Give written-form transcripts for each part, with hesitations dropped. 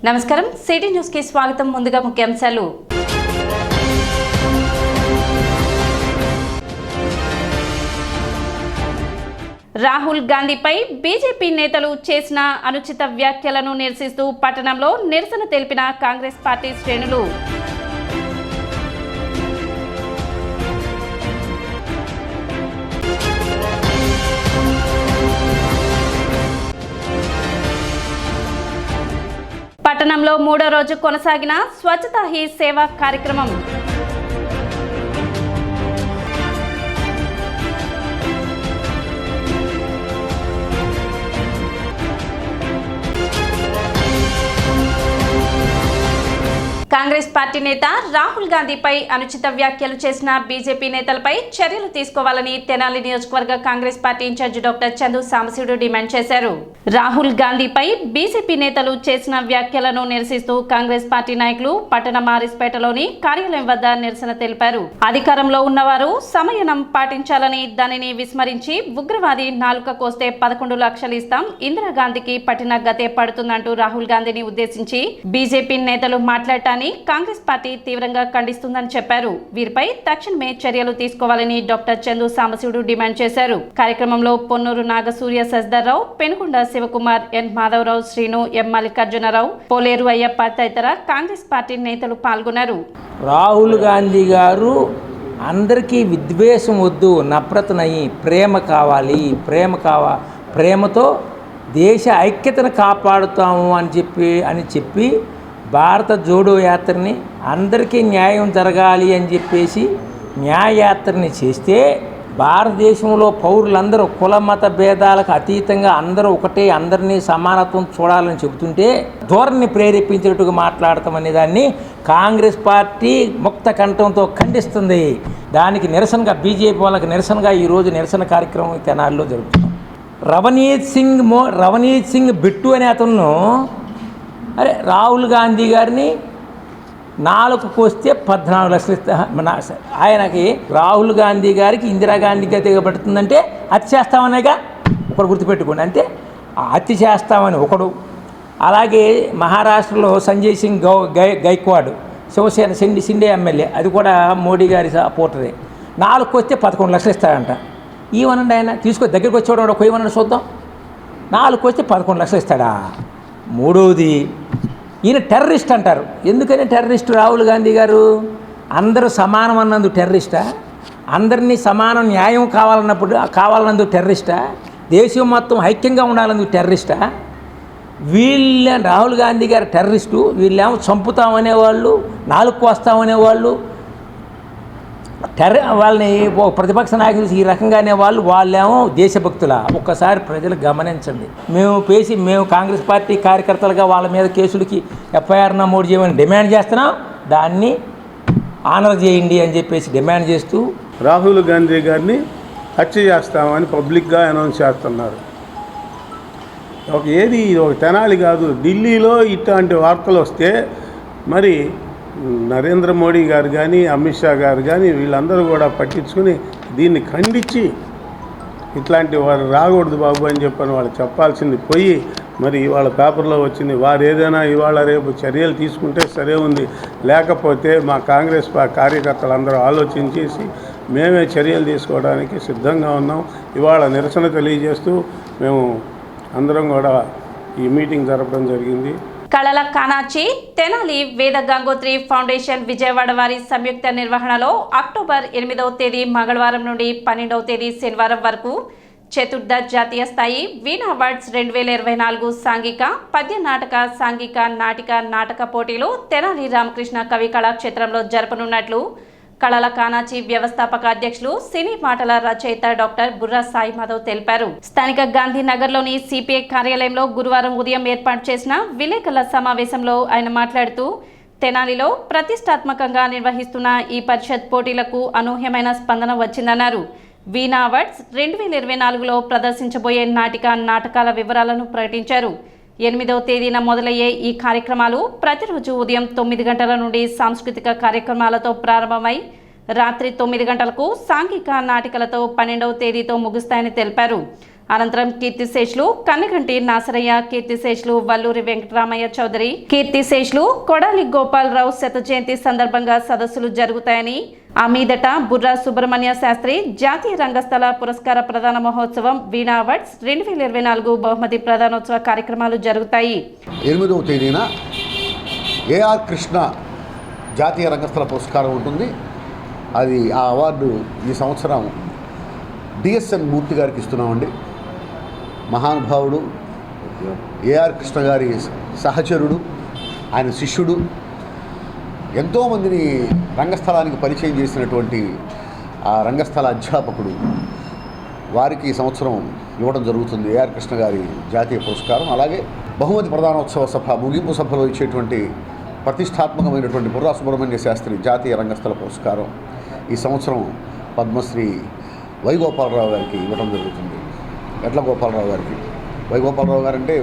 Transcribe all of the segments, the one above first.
నమస్కారం, city news కి స్వాగతం. ముందుగా ముఖ్యాంశాలు. రాహుల్ గాంధీపై బీజేపీ నేతలు చేసిన అనుచిత వ్యాఖ్యలను నిరసిస్తూ పట్టణంలో నిరసన తెలిపిన కాంగ్రెస్ పార్టీ శ్రేణులు. పట్టణంలో మూడో రోజు కొనసాగిన స్వచ్ఛతా హీ సేవా కార్యక్రమం. కాంగ్రెస్ పార్టీ నేత రాహుల్ గాంధీపై అనుచిత వ్యాఖ్యలు చేసిన బీజేపీ నేతలపై చర్యలు తీసుకోవాలని తెనాలి నియోజకవర్గ Congress party incharge doctor Chandu Sambasivudu demand చేశారు. రాహుల్ గాంధీపై బీజేపీ నేతలు చేసిన వ్యాఖ్యలను నిరసిస్తూ కాంగ్రెస్ పార్టీ నాయకులు పట్టణ మారిస్పేటలోని కార్యాలయం వద్ద నిరసన తెలిపారు. అధికారంలో ఉన్నవారు సమయనం పాటించాలని, దానిని విస్మరించి ఉగ్రవాది నాలుక కోస్తే 11 లక్షలు ఇస్తాం, ఇందిరాగాంధీకి పట్టిన గతే పడుతుందంటూ రాహుల్ గాంధీని ఉద్దేశించి బీజేపీ నేతలు మాట్లాడటాన్ని కాంగ్రెస్ పార్టీ తీవ్రంగా ఖండిస్తుందని చెప్పారు. వీరిపై తక్షణమే చర్యలు తీసుకోవాలని డాక్టర్ చందు సాంబశివుడు డిమాండ్ చేశారు. కార్యక్రమంలో పొన్నూరు నాగసూర్య శశిధర్రావు, పెనుకొండ శివకుమార్, ఎన్ మాధవరావు, శ్రీను, ఎం మల్లికార్జునరావు, పోలేరు అయ్యప్ప తదితర కాంగ్రెస్ పార్టీ నేతలు పాల్గొన్నారు. రాహుల్ గాంధీ గారు అందరికీ విద్వేషం వద్దు, నఫరతనయ్యి ప్రేమ కావాలి, ప్రేమతో దేశ ఐక్యతను కాపాడుతాము అని చెప్పి భారత జోడో యాత్రని అందరికీ న్యాయం జరగాలి అని చెప్పేసి న్యాయయాత్రని చేస్తే భారతదేశంలో పౌరులందరూ కుల మత భేదాలకు అతీతంగా అందరూ ఒకటే, అందరినీ సమానత్వం చూడాలని చెబుతుంటే ధోరణిని ప్రేరేపించినట్టుగా మాట్లాడతామనే దాన్ని కాంగ్రెస్ పార్టీ ముక్త కంఠంతో ఖండిస్తుంది. దానికి నిరసనగా బీజేపీ వాళ్ళకి నిరసనగా ఈరోజు నిరసన కార్యక్రమం తెనాలిలో జరుగుతున్నాం. రవనీత్ సింగ్ బిట్టు అనే అతను రాహుల్ గాంధీ గారిని నాలుగుకు వస్తే 14 లక్షలు ఇస్తా. ఆయనకి రాహుల్ గాంధీ గారికి ఇందిరాగాంధీగా దిగబడుతుందంటే హత్య చేస్తామనేగా ఒకడు గుర్తుపెట్టుకోండి. అంటే హత్య చేస్తామని ఒకడు. అలాగే మహారాష్ట్రలో సంజయ్ సింగ్ గైక్వాడ్ శివసేన సిండే ఎమ్మెల్యే, అది కూడా మోడీ గారి సపోర్టరే. 4కు వస్తే 11 లక్షలు ఇస్తాడంట. ఏమనండి ఆయన దగ్గరికి వచ్చేవాడు ఒక ఏమన్నా చూద్దాం. 4కు వస్తే 11 లక్షలు ఇస్తాడా? మూడవది, ఈయన టెర్రరిస్ట్ అంటారు. ఎందుకని టెర్రరిస్ట్ రాహుల్ గాంధీ గారు? అందరూ సమానం అన్నందు టెర్రరిస్టా? అందరినీ సమానం న్యాయం కావాలన్నందు టెర్రరిస్టా? దేశం మొత్తం ఐక్యంగా ఉండాలన్నందుకు టెర్రరిస్టా? రాహుల్ గాంధీ గారు టెర్రరిస్టు, వీళ్ళేమో చంపుతామనేవాళ్ళు, 4కు వస్తామనేవాళ్ళు, వాళ్ళని ప్రతిపక్ష నాయకులు ఈ రకంగానే వాళ్ళేమో దేశభక్తుల. ఒక్కసారి ప్రజలు గమనించండి. మేము కాంగ్రెస్ పార్టీ కార్యకర్తలుగా వాళ్ళ మీద కేసులకి ఎఫ్ఐఆర్ నమోదు చేయమని డిమాండ్ చేస్తున్నాం. దాన్ని ఆనర్ చేయండి అని చెప్పేసి డిమాండ్ చేస్తూ రాహుల్ గాంధీ గారిని హత్య చేస్తామని పబ్లిక్గా అనౌన్స్ చేస్తున్నారు. ఒక తెనాలి కాదు, ఢిల్లీలో ఇట్లాంటి వార్తలు వస్తే మరి నరేంద్ర మోడీ గారు కానీ అమిత్ షా గారు కానీ వీళ్ళందరూ కూడా పట్టించుకుని దీన్ని ఖండించి ఇట్లాంటి వారు రాకూడదు బాబు అని చెప్పని వాళ్ళు చెప్పాల్సింది పోయి మరి ఇవాళ పేపర్లో వచ్చింది. వారు ఏదైనా ఇవాళ రేపు చర్యలు తీసుకుంటే సరే ఉంది, లేకపోతే మా కాంగ్రెస్ కార్యకర్తలందరూ ఆలోచించేసి మేమే చర్యలు తీసుకోవడానికి సిద్ధంగా ఉన్నాం. ఇవాళ నిరసన తెలియజేస్తూ మేము అందరం కూడా ఈ మీటింగ్ జరపడం జరిగింది. కళల కానాచి తెనాలి వేద గంగోత్రి ఫౌండేషన్ విజయవాడ వారి సంయుక్త నిర్వహణలో అక్టోబర్ 8వ తేదీ మంగళవారం నుండి 12వ తేదీ శనివారం వరకు చతుర్థ జాతీయ స్థాయి వీణా అవార్డ్స్ 2024 సాంఘిక పద్య నాటక సాంఘిక నాటక పోటీలు తెనాలి రామకృష్ణ కవి కళాక్షేత్రంలో జరపనున్నట్లు కళల కానాచి వ్యవస్థాపక అధ్యక్షులు, సినీ మాటల రచయిత డాక్టర్ బుర్రా సాయి మాధవ్ తెలిపారు. స్థానిక గాంధీనగర్లోని సిపిఐ కార్యాలయంలో గురువారం ఉదయం ఏర్పాటు చేసిన విలేకరుల సమావేశంలో ఆయన మాట్లాడుతూ తెనాలిలో ప్రతిష్టాత్మకంగా నిర్వహిస్తున్న ఈ పరిషత్ పోటీలకు అనూహ్యమైన స్పందన వచ్చిందన్నారు. వీణా అవార్డ్స్ 2024లో ప్రదర్శించబోయే నాటకాల వివరాలను ప్రకటించారు. 8వ తేదీన మొదలయ్యే ఈ కార్యక్రమాలు ప్రతిరోజు ఉదయం 9 గంటల నుండి సాంస్కృతిక కార్యక్రమాలతో ప్రారంభమై రాత్రి 9 గంటలకు సాంఘిక నాటికలతో 12వ తేదీతో ముగుస్తాయని తెలిపారు. అనంతరం కీర్తిశేషులు కన్నగంటి నాసరయ్య, కీర్తిశేషులు వల్లూరి వెంకటరామయ్య చౌదరి, కీర్తిశేషులు కొడాలి గోపాలరావు శత జయంతి సందర్భంగా సదస్సులు జరుగుతాయని, ఆ మీదట బుర్రా సుబ్రహ్మణ్య శాస్త్రి జాతీయ రంగస్థల పురస్కార ప్రదాన మహోత్సవం, వీణా అవార్డ్స్ 2024 బహుమతి ప్రదానోత్సవ కార్యక్రమాలు జరుగుతాయి. 8వ తేదీన ఏఆర్ కృష్ణ జాతీయ రంగస్థల పురస్కారం ఉంటుంది. అది ఆ అవార్డు ఈ సంవత్సరం డిఎస్ఎన్ మూర్తి గారికి ఇస్తున్నామండి. మహానుభావుడు, ఏఆర్ కృష్ణ గారి సహచరుడు, ఆయన శిష్యుడు, ఎంతోమందిని రంగస్థలానికి పరిచయం చేసినటువంటి ఆ రంగస్థల అధ్యాపకుడు. వారికి ఈ సంవత్సరం ఇవ్వడం జరుగుతుంది ఏఆర్ కృష్ణ గారి జాతీయ పురస్కారం. అలాగే బహుమతి ప్రధానోత్సవ సభ ముగింపు సభలో ఇచ్చేటువంటి ప్రతిష్టాత్మకమైనటువంటి బుర్రా సుబ్రహ్మణ్య శాస్త్రి జాతీయ రంగస్థల పురస్కారం ఈ సంవత్సరం పద్మశ్రీ వై గోపాలరావు గారికి ఇవ్వడం జరుగుతుంది. ఎడ్ల గోపాలరావు గారికి. వై గోపాలరావు గారు అంటే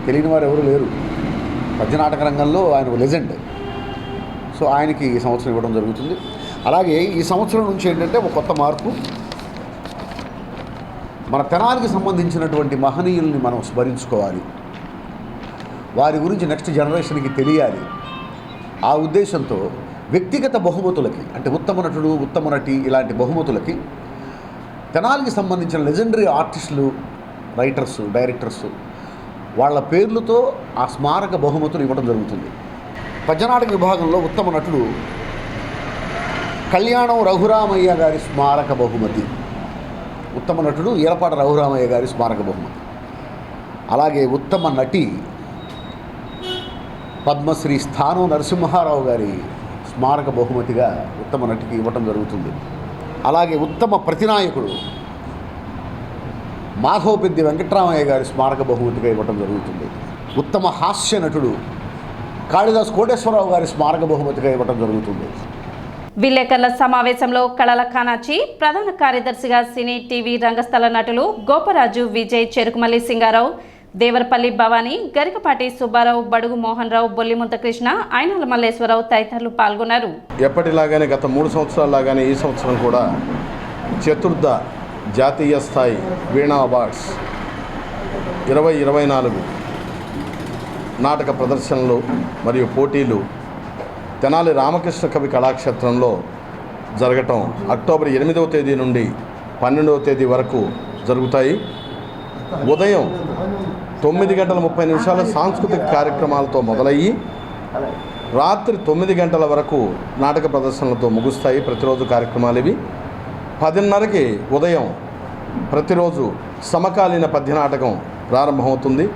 తెలియని వారు ఎవరు లేరు. పద్యనాటక రంగంలో ఆయన లెజెండ్. సో ఆయనకి ఈ సంవత్సరం ఇవ్వడం జరుగుతుంది. అలాగే ఈ సంవత్సరం నుంచి ఏంటంటే ఒక కొత్త మార్పు, మన తెనాలికి సంబంధించినటువంటి మహనీయుల్ని మనం స్మరించుకోవాలి, వారి గురించి నెక్స్ట్ జనరేషన్కి తెలియాలి. ఆ ఉద్దేశంతో వ్యక్తిగత బహుమతులకి, అంటే ఉత్తమ నటుడు, ఉత్తమ నటి ఇలాంటి బహుమతులకి తెనాలికి సంబంధించిన లెజెండరీ ఆర్టిస్టులు, రైటర్సు, డైరెక్టర్సు వాళ్ళ పేర్లతో ఆ స్మారక బహుమతులు ఇవ్వడం జరుగుతుంది. పద్యనాటక విభాగంలో ఉత్తమ నటుడు కళ్యాణం రఘురామయ్య గారి స్మారక బహుమతి. ఉత్తమ నటుడు ఈలపాట రఘురామయ్య గారి స్మారక బహుమతి. అలాగే ఉత్తమ నటి పద్మశ్రీ స్థానం నరసింహారావు గారి స్మారక బహుమతిగా ఉత్తమ నటికి ఇవ్వటం జరుగుతుంది. అలాగే ఉత్తమ ప్రతినాయకుడు మాధవపెద్ది వెంకటరామయ్య గారి స్మారక బహుమతిగా ఇవ్వటం జరుగుతుంది. ఉత్తమ హాస్య నటుడు కాళిదాస్ కోటేశ్వరరావు గారి స్మారక బహుమతిగా ఇవ్వటం జరుగుతుంది. విలేకరుల సమావేశంలో కళల కానాచి, ప్రధాన కార్యదర్శిగా సినీ, టీవీ రంగస్థల నటులు గోపరాజు, విజయ్, చెరుకుమల్లి సింగారావు, దేవరపల్లి భవానీ, గరికపాటి సుబ్బారావు, బడుగు మోహన్ రావు, బొల్లిముంత కృష్ణ, అయినాల మల్లేశ్వరరావు తదితరులు పాల్గొన్నారు. ఎప్పటిలాగానే గత 3 సంవత్సరాల్లాగానే ఈ సంవత్సరం కూడా చతుర్థ జాతీయ స్థాయి వీణా అవార్డ్స్ 2024 నాటక ప్రదర్శనలు మరియు పోటీలు తెనాలి రామకృష్ణ కవి కళాక్షేత్రంలో జరగటం అక్టోబర్ 8వ తేదీ నుండి 12వ తేదీ వరకు జరుగుతాయి. ఉదయం 9:30 సాంస్కృతిక కార్యక్రమాలతో మొదలయ్యి రాత్రి 9 గంటల వరకు నాటక ప్రదర్శనలతో ముగుస్తాయి. ప్రతిరోజు కార్యక్రమాలు ఇవి. 10:30కి ఉదయం ప్రతిరోజు సమకాలీన పద్యనాటకం ప్రారంభమవుతుంది.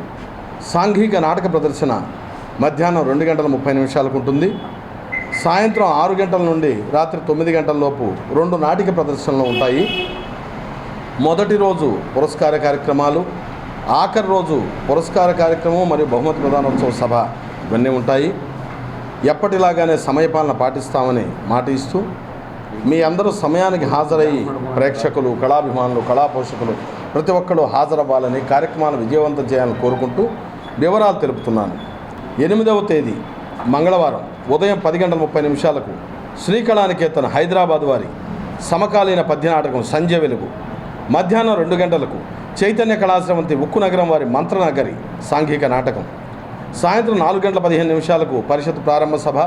సాంఘిక నాటక ప్రదర్శన మధ్యాహ్నం 2:30 ఉంటుంది. సాయంత్రం 6 గంటల నుండి రాత్రి 9 గంటల లోపు 2 నాటిక ప్రదర్శనలు ఉంటాయి. మొదటి రోజు పురస్కార కార్యక్రమాలు, ఆఖరి రోజు పురస్కార కార్యక్రమం మరియు బహుమతి ప్రదానోత్సవ సభ ఇవన్నీ ఉంటాయి. ఎప్పటిలాగానే సమయపాలన పాటిస్తామని మాట ఇస్తూ మీ అందరూ సమయానికి హాజరయ్యి ప్రేక్షకులు, కళాభిమానులు, కళా పోషకులు ప్రతి ఒక్కరూ హాజరవ్వాలని, కార్యక్రమాలను విజయవంతం చేయాలని కోరుకుంటూ వివరాలు తెలుపుతున్నాను. 8వ తేదీ మంగళవారం ఉదయం 10:30 శ్రీకళానికేతన హైదరాబాద్ వారి సమకాలీన పద్యనాటకం సంధ్య వెలుగు, మధ్యాహ్నం 2 గంటలకు చైతన్య కళాశ్రవంతి ఉక్కు నగరం వారి మంత్రనగరి సాంఘిక నాటకం, సాయంత్రం 4:15 పరిషత్ ప్రారంభ సభ,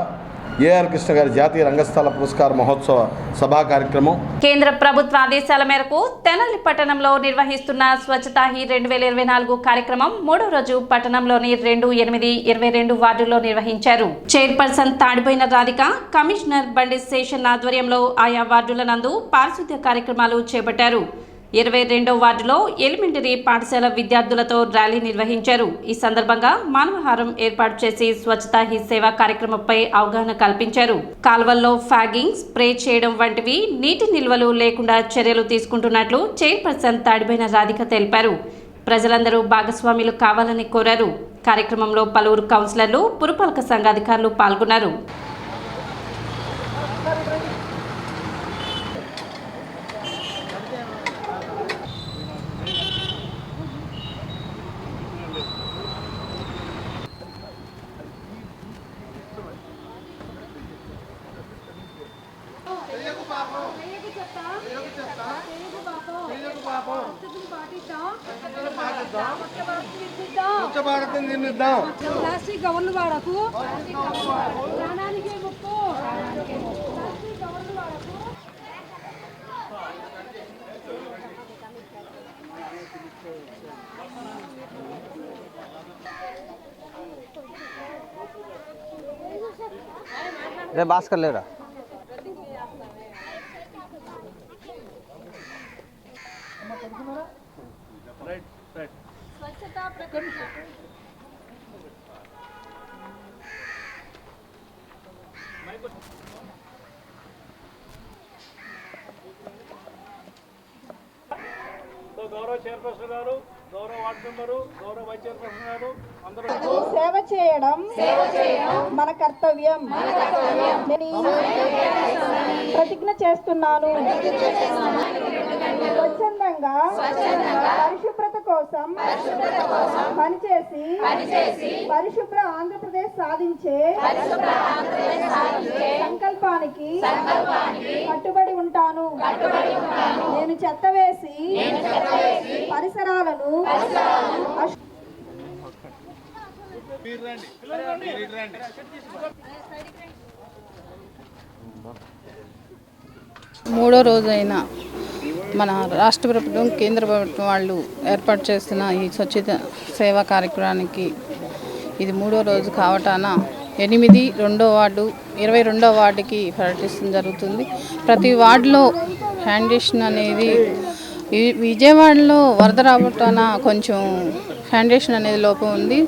ఏఆర్ కృష్ణ గారి జాతీయ రంగస్థల పురస్కార మహోత్సవ సభా కార్యక్రమం. కేంద్ర ప్రభుత్వ ఆదేశాల మేరకు తెనాలి పట్టణంలో నిర్వహిస్తున్న స్వచ్ఛతా హీ 2024 కార్యక్రమం 3వ రోజు పట్టణంలోని 2, 8, 22 వార్డుల్లో నిర్వహించారు. చైర్పర్సన్ తాడిపోయిన రాధిక, కమిషనర్ బండి శేషన్ ఆధ్వర్యంలో ఆయా వార్డుల నందు పారిశుద్ధ్య కార్యక్రమాలు చేపట్టారు. 22వ వార్డులో ఎలిమెంటరీ పాఠశాల విద్యార్థులతో ర్యాలీ నిర్వహించారు. ఈ సందర్భంగా మానవహారం ఏర్పాటు చేసి స్వచ్ఛతా హీ సేవా కార్యక్రమంపై అవగాహన కల్పించారు. కాల్వల్లో ఫ్యాగింగ్, స్ప్రే చేయడం వంటివి నీటి నిల్వలు లేకుండా చర్యలు తీసుకుంటున్నట్లు చైర్పర్సన్ తాడిపోయిన రాధిక తెలిపారు. ప్రజలందరూ భాగస్వాములు కావాలని కోరారు. కార్యక్రమంలో పలువురు కౌన్సిలర్లు, పురపాలక సంఘాధికారులు పాల్గొన్నారు. పాపం ప్లాస్టిక్ కవర్లు వాడకు, ప్రాణానికి ముప్పు. ప్లాస్టిక్ కవర్లు వాడకు. రే భాస్కర్ లేరా గౌరవ చైర్పర్సన్ గారు, గౌరవ వార్డు మెంబరు, గౌరవ వైస్ చైర్పర్సన్ గారు అందరూ సేవ చేయడం మన కర్తవ్యం. నేను ప్రతిజ్ఞ చేస్తున్నాను. స్వచ్ఛందంగా పరిశుభ్రత కోసం పనిచేసి పరిశుభ్ర ఆంధ్రప్రదేశ్ సాధించే సంకల్పానికి కట్టుబడి ఉంటాను. నేను చెత్త వేసి పరిసరాలను 3వ రోజైన మన రాష్ట్ర ప్రభుత్వం కేంద్ర ప్రభుత్వం వాళ్ళు ఏర్పాటు చేస్తున్న ఈ స్వచ్ఛత సేవా కార్యక్రమానికి ఇది 3వ రోజు కావటాన 8 2వ వార్డు 22వ వార్డుకి పర్యటించడం జరుగుతుంది. ప్రతి వార్డులో శానిటేషన్ అనేది విజయవాడలో వరద రావటాన కొంచెం శానిటేషన్ అనేది లోపం ఉంది.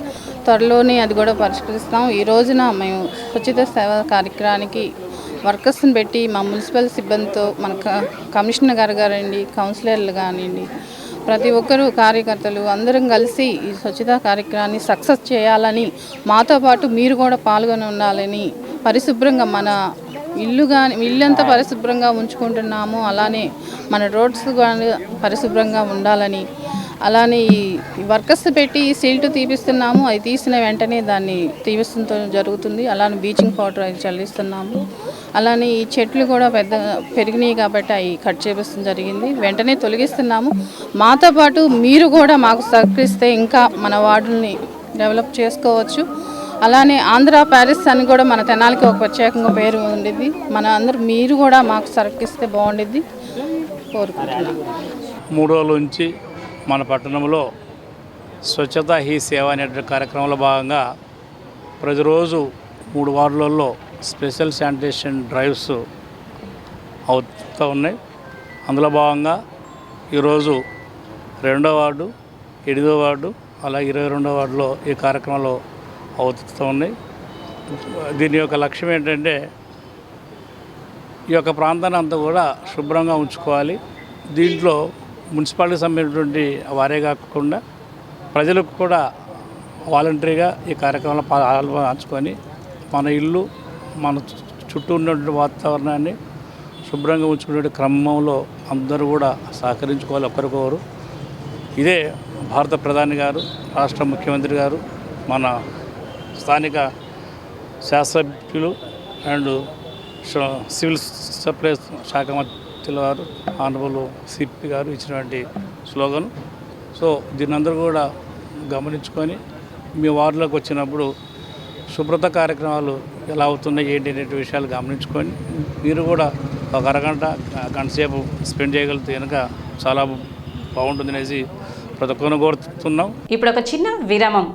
త్వరలోనే అది కూడా పరిష్కరిస్తాం. ఈ రోజున మేము స్వచ్ఛత సేవా కార్యక్రమానికి వర్కర్స్ని పెట్టి మా మున్సిపల్ సిబ్బందితో మన కమిషనర్ గారు కానివ్వండి, కౌన్సిలర్లు కానివ్వండి, ప్రతి ఒక్కరూ కార్యకర్తలు అందరం కలిసి ఈ స్వచ్ఛతా కార్యక్రమాన్ని సక్సెస్ చేయాలని, మాతో పాటు మీరు కూడా పాల్గొని ఉండాలని, పరిశుభ్రంగా మన ఇల్లంతా పరిశుభ్రంగా ఉంచుకుంటున్నాము, అలానే మన రోడ్స్ కానీ పరిశుభ్రంగా ఉండాలని, అలానే ఈ వర్కర్స్ పెట్టి సీల్టు తీపిస్తున్నాము. అది తీసిన వెంటనే దాన్ని తీపిస్తుంతో జరుగుతుంది. అలానే బ్లీచింగ్ పౌడర్ అది చల్లిస్తున్నాము. అలానే ఈ చెట్లు కూడా పెద్ద పెరిగినాయి కాబట్టి అవి కట్ చేపిస్తడం జరిగింది. వెంటనే తొలగిస్తున్నాము. మాతో పాటు మీరు కూడా మాకు సహకరిస్తే ఇంకా మన వార్డుల్ని డెవలప్ చేసుకోవచ్చు. అలానే ఆంధ్ర ప్యారిస్ అని కూడా మన తెనాలికి ఒక ప్రత్యేకంగా పేరు ఉండిద్ది. మన అందరూ మీరు కూడా మాకు సహకరిస్తే బాగుండిద్ది కోరుకుంటున్నాను. 3 రోజుల నుంచి మన పట్టణంలో స్వచ్ఛతా హీ సేవ అనే కార్యక్రమంలో భాగంగా ప్రతిరోజు 3 వార్డులలో స్పెషల్ శానిటేషన్ డ్రైవ్స్ అవుతూ ఉన్నాయి. అందులో భాగంగా ఈరోజు 2వ వార్డు, 8వ వార్డు, అలాగే 22వ వార్డులో ఈ కార్యక్రమంలో అవుతూ ఉన్నాయి. దీని యొక్క లక్ష్యం ఏంటంటే ఈ యొక్క ప్రాంతాన్ని అంతా కూడా శుభ్రంగా ఉంచుకోవాలి. దీంట్లో మున్సిపాలిటీకి సంబంధించినటువంటి వారే కాకుండా ప్రజలకు కూడా వాలంటరీగా ఈ కార్యక్రమంలో పాల్గొంచుకొని మన ఇల్లు, మన చుట్టూ ఉన్నటువంటి వాతావరణాన్ని శుభ్రంగా ఉంచుకునే క్రమంలో అందరూ కూడా సహకరించుకోవాలి ఒకరికొకరు. ఇదే భారత ప్రధాని గారు, రాష్ట్ర ముఖ్యమంత్రి గారు, మన స్థానిక శాసనసభ్యులు అండ్ సివిల్ సప్లైస్ శాఖ మంత్రుల వారు, ఆనరబుల్ సిపి గారు ఇచ్చినటువంటి స్లోగన్. సో దీన్ని అందరూ కూడా గమనించుకొని మీ వార్డులోకి వచ్చినప్పుడు శుభ్రత కార్యక్రమాలు ఎలా అవుతున్నాయి ఏంటి అనే విషయాలు గమనించుకొని మీరు కూడా ఒక అరగంట గంట సేపు స్పెండ్ చేయగలిగితే కనుక చాలా బాగుంటుంది అనేసి ప్రతి ఒక్కరిని కోరుతున్నాం. ఇప్పుడు ఒక చిన్న విరామం.